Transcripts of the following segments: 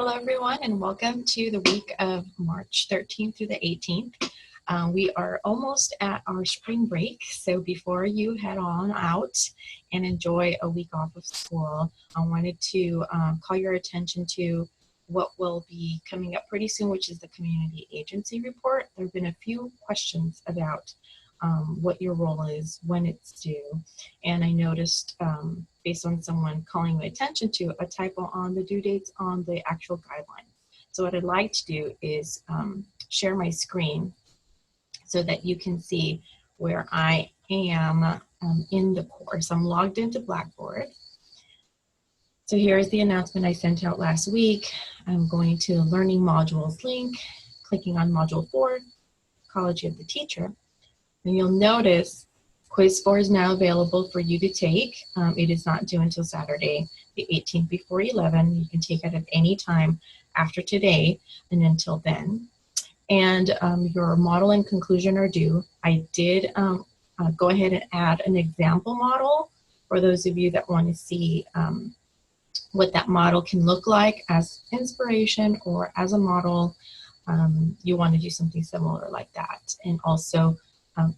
Hello everyone and welcome to the week of March 13th through the 18th. We are almost at our spring break, so before you head on out and enjoy a week off of school, I wanted to call your attention to what will be coming up pretty soon, which is the community agency report. There have been a few questions about what your role is, when it's due, and I noticed based on someone calling my attention to a typo on the due dates on the actual guidelines. So what I'd like to do is share my screen so that you can see where I am in the course. I'm logged into Blackboard. So here's the announcement I sent out last week. I'm going to Learning Modules link, clicking on Module 4, Ecology of the Teacher. And you'll notice Quiz 4 is now available for you to take. It is not due until Saturday, the 18th before 11. You can take it at any time after today and until then. And your model and conclusion are due. I did go ahead and add an example model for those of you that want to see what that model can look like as inspiration or as a model. You want to do something similar like that. And also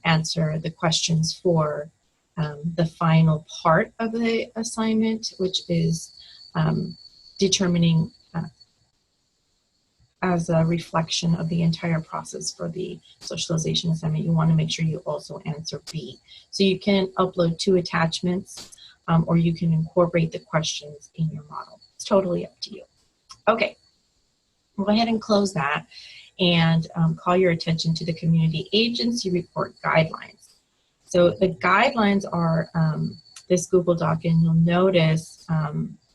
answer the questions for the final part of the assignment, which is determining as a reflection of the entire process for the socialization assignment. You want to make sure you also answer B. So you can upload 2 attachments or you can incorporate the questions in your model. It's totally up to you. Okay, go ahead and close that and call your attention to the community agency report guidelines. So the guidelines are this Google Doc, and you'll notice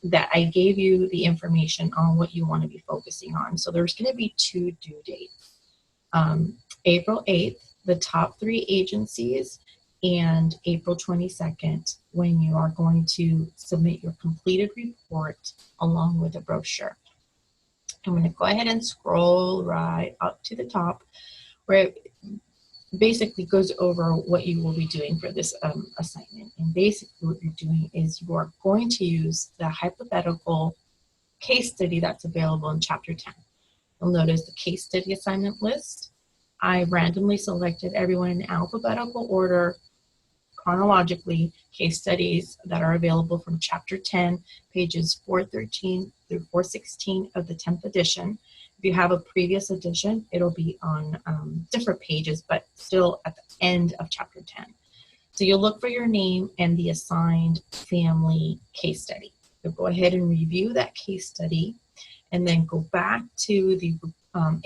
that I gave you the information on what you want to be focusing on. So there's going to be 2 due dates. April 8th, the top 3 agencies, and April 22nd, when you are going to submit your completed report along with a brochure. I'm going to go ahead and scroll right up to the top where it basically goes over what you will be doing for this assignment. And basically what you're doing is you are going to use the hypothetical case study that's available in Chapter 10. You'll notice the case study assignment list. I randomly selected everyone in alphabetical order, chronologically, case studies that are available from Chapter 10, pages 413 through 416 of the 10th edition. If you have a previous edition, it'll be on different pages, but still at the end of Chapter 10. So you'll look for your name and the assigned family case study. So go ahead and review that case study and then go back to the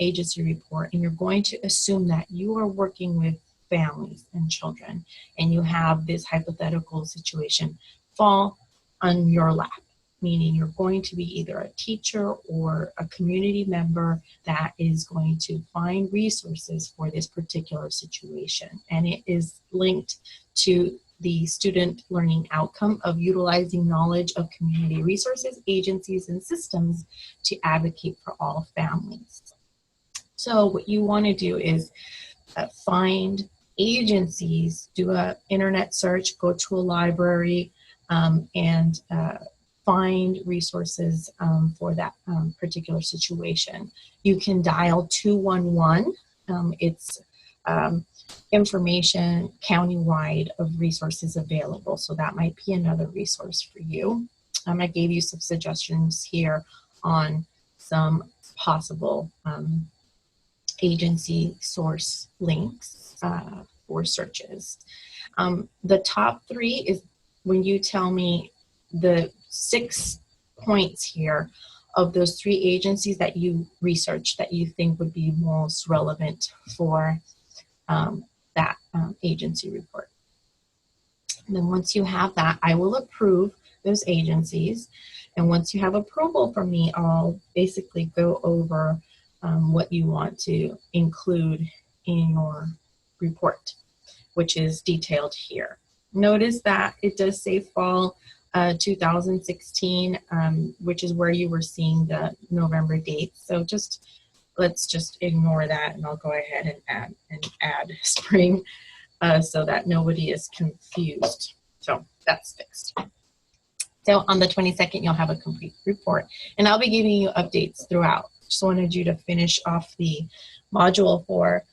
agency report, and you're going to assume that you are working with families and children, and you have this hypothetical situation fall on your lap, meaning you're going to be either a teacher or a community member that is going to find resources for this particular situation. And it is linked to the student learning outcome of utilizing knowledge of community resources, agencies, and systems to advocate for all families. So what you want to do is find agencies, do an internet search, go to a library, and find resources for that particular situation. You can dial 211. It's information countywide of resources available, so that might be another resource for you. I gave you some suggestions here on some possible agency source links for searches. The top 3 is when you tell me the 6 points here of those 3 agencies that you researched that you think would be most relevant for that agency report. And then once you have that, I will approve those agencies. And once you have approval from me, I'll basically go over what you want to include in your report, which is detailed here. Notice that it does say fall 2016, which is where you were seeing the November dates. So let's just ignore that, and I'll go ahead and add spring so that nobody is confused. So that's fixed. So on the 22nd, you'll have a complete report, and I'll be giving you updates throughout. Just wanted you to finish off the module for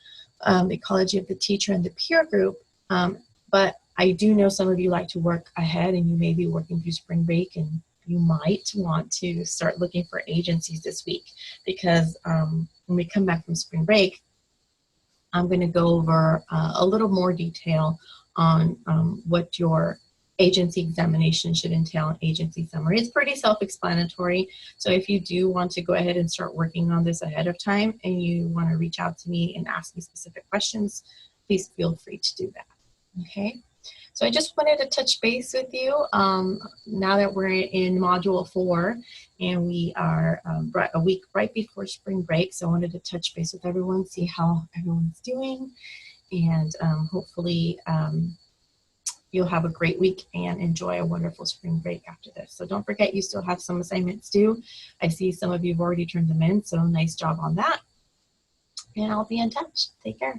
Ecology of the Teacher and the Peer Group. But I do know some of you like to work ahead, and you may be working through spring break, and you might want to start looking for agencies this week, because when we come back from spring break, I'm going to go over a little more detail on what your agency examination should entail, an agency summary. It's pretty self-explanatory. So if you do want to go ahead and start working on this ahead of time, and you want to reach out to me and ask me specific questions, please feel free to do that. Okay. So I just wanted to touch base with you now that we're in Module 4, and we are a week right before spring break. So I wanted to touch base with everyone, see how everyone's doing, and hopefully you'll have a great week and enjoy a wonderful spring break after this. So don't forget, you still have some assignments due. I see some of you have already turned them in, so nice job on that. And I'll be in touch. Take care.